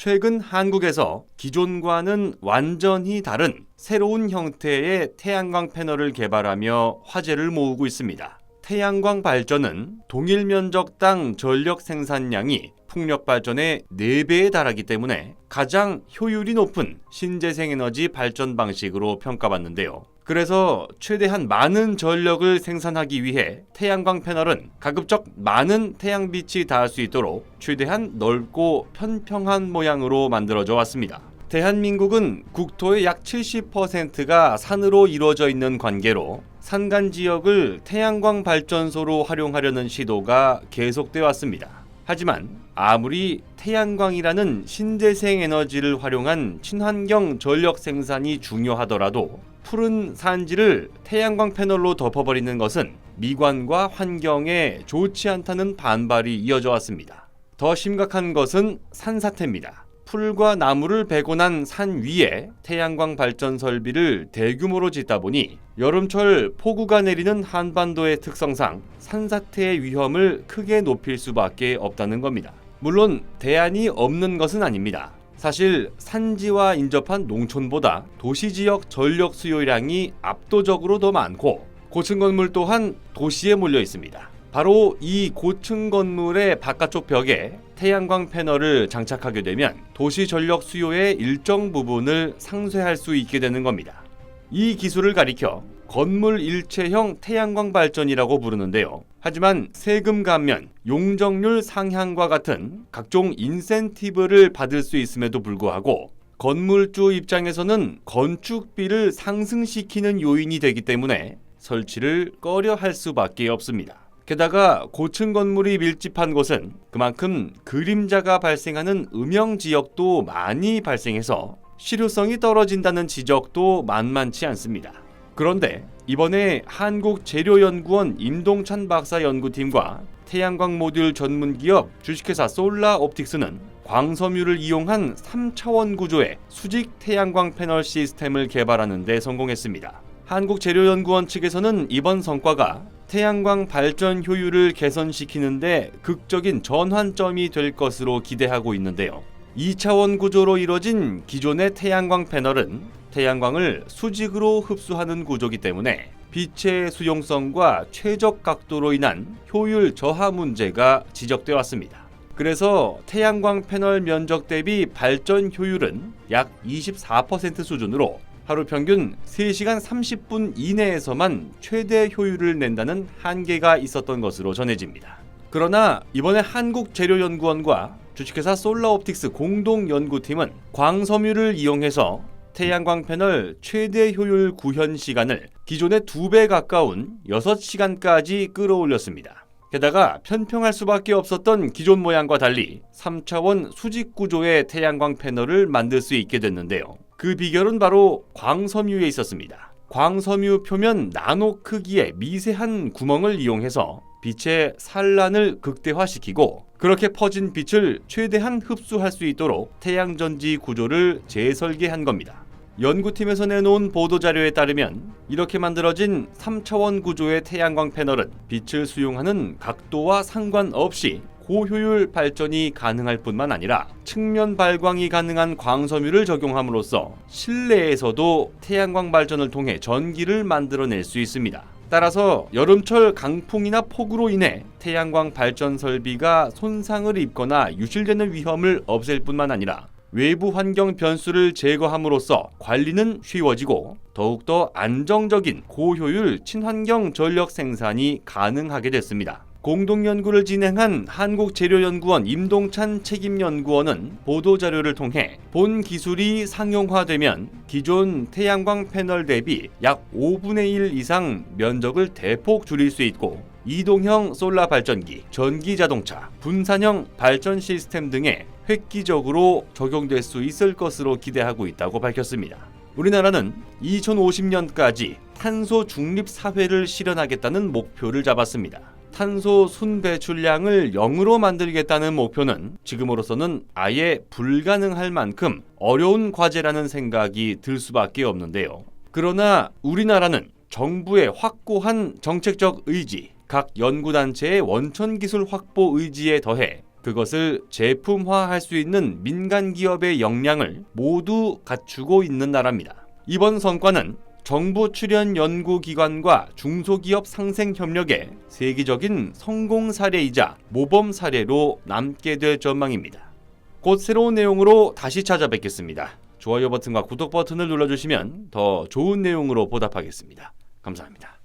최근 한국에서 기존과는 완전히 다른 새로운 형태의 태양광 패널을 개발하며 화제를 모으고 있습니다. 태양광 발전은 동일 면적당 전력 생산량이 풍력 발전의 4배에 달하기 때문에 가장 효율이 높은 신재생에너지 발전 방식으로 평가받는데요. 그래서 최대한 많은 전력을 생산하기 위해 태양광 패널은 가급적 많은 태양빛이 닿을 수 있도록 최대한 넓고 평평한 모양으로 만들어져 왔습니다. 대한민국은 국토의 약 70%가 산으로 이루어져 있는 관계로 산간 지역을 태양광 발전소로 활용하려는 시도가 계속되어 왔습니다. 하지만 아무리 태양광이라는 신재생 에너지를 활용한 친환경 전력 생산이 중요하더라도 푸른 산지를 태양광 패널로 덮어버리는 것은 미관과 환경에 좋지 않다는 반발이 이어져 왔습니다. 더 심각한 것은 산사태입니다. 풀과 나무를 베고 난 산 위에 태양광 발전 설비를 대규모로 짓다 보니 여름철 폭우가 내리는 한반도의 특성상 산사태의 위험을 크게 높일 수밖에 없다는 겁니다. 물론 대안이 없는 것은 아닙니다. 사실 산지와 인접한 농촌보다 도시 지역 전력 수요량이 압도적으로 더 많고 고층 건물 또한 도시에 몰려 있습니다. 바로 이 고층 건물의 바깥쪽 벽에 태양광 패널을 장착하게 되면 도시 전력 수요의 일정 부분을 상쇄할 수 있게 되는 겁니다. 이 기술을 가리켜 건물 일체형 태양광 발전이라고 부르는데요. 하지만 세금 감면, 용적률 상향과 같은 각종 인센티브를 받을 수 있음에도 불구하고 건물주 입장에서는 건축비를 상승시키는 요인이 되기 때문에 설치를 꺼려 할 수밖에 없습니다. 게다가 고층 건물이 밀집한 곳은 그만큼 그림자가 발생하는 음영 지역도 많이 발생해서 실효성이 떨어진다는 지적도 만만치 않습니다. 그런데 이번에 한국재료연구원 임동찬 박사 연구팀과 태양광 모듈 전문기업 주식회사 솔라옵틱스는 광섬유를 이용한 3차원 구조의 수직 태양광 패널 시스템을 개발하는 데 성공했습니다. 한국재료연구원 측에서는 이번 성과가 태양광 발전 효율을 개선시키는데 극적인 전환점이 될 것으로 기대하고 있는데요. 2차원 구조로 이뤄진 기존의 태양광 패널은 태양광을 수직으로 흡수하는 구조이기 때문에 빛의 수용성과 최적 각도로 인한 효율 저하 문제가 지적되어 왔습니다. 그래서 태양광 패널 면적 대비 발전 효율은 약 24% 수준으로 하루 평균 3시간 30분 이내에서만 최대 효율을 낸다는 한계가 있었던 것으로 전해집니다. 그러나 이번에 한국재료연구원과 주식회사 솔라옵틱스 공동연구팀은 광섬유를 이용해서 태양광 패널 최대 효율 구현 시간을 기존의 2배 가까운 6시간까지 끌어올렸습니다. 게다가 편평할 수밖에 없었던 기존 모양과 달리 3차원 수직 구조의 태양광 패널을 만들 수 있게 됐는데요. 그 비결은 바로 광섬유에 있었습니다. 광섬유 표면 나노 크기의 미세한 구멍을 이용해서 빛의 산란을 극대화시키고 그렇게 퍼진 빛을 최대한 흡수할 수 있도록 태양전지 구조를 재설계한 겁니다. 연구팀에서 내놓은 보도자료에 따르면 이렇게 만들어진 3차원 구조의 태양광 패널은 빛을 수용하는 각도와 상관없이 고효율 발전이 가능할 뿐만 아니라 측면 발광이 가능한 광섬유를 적용함으로써 실내에서도 태양광 발전을 통해 전기를 만들어낼 수 있습니다. 따라서 여름철 강풍이나 폭우로 인해 태양광 발전 설비가 손상을 입거나 유실되는 위험을 없앨 뿐만 아니라 외부 환경 변수를 제거함으로써 관리는 쉬워지고 더욱더 안정적인 고효율 친환경 전력 생산이 가능하게 됐습니다. 공동연구를 진행한 한국재료연구원 임동찬 책임연구원은 보도자료를 통해 본 기술이 상용화되면 기존 태양광 패널 대비 약 5분의 1 이상 면적을 대폭 줄일 수 있고 이동형 솔라 발전기, 전기자동차, 분산형 발전 시스템 등에 획기적으로 적용될 수 있을 것으로 기대하고 있다고 밝혔습니다. 우리나라는 2050년까지 탄소 중립 사회를 실현하겠다는 목표를 잡았습니다. 탄소 순배출량을 0으로 만들겠다는 목표는 지금으로서는 아예 불가능할 만큼 어려운 과제라는 생각이 들 수밖에 없는데요. 그러나 우리나라는 정부의 확고한 정책적 의지, 각 연구단체의 원천 기술 확보 의지에 더해 그것을 제품화할 수 있는 민간 기업의 역량을 모두 갖추고 있는 나라입니다. 이번 성과는 정부 출연 연구기관과 중소기업 상생 협력의 세계적인 성공 사례이자 모범 사례로 남게 될 전망입니다. 곧 새로운 내용으로 다시 찾아뵙겠습니다. 좋아요 버튼과 구독 버튼을 눌러주시면 더 좋은 내용으로 보답하겠습니다. 감사합니다.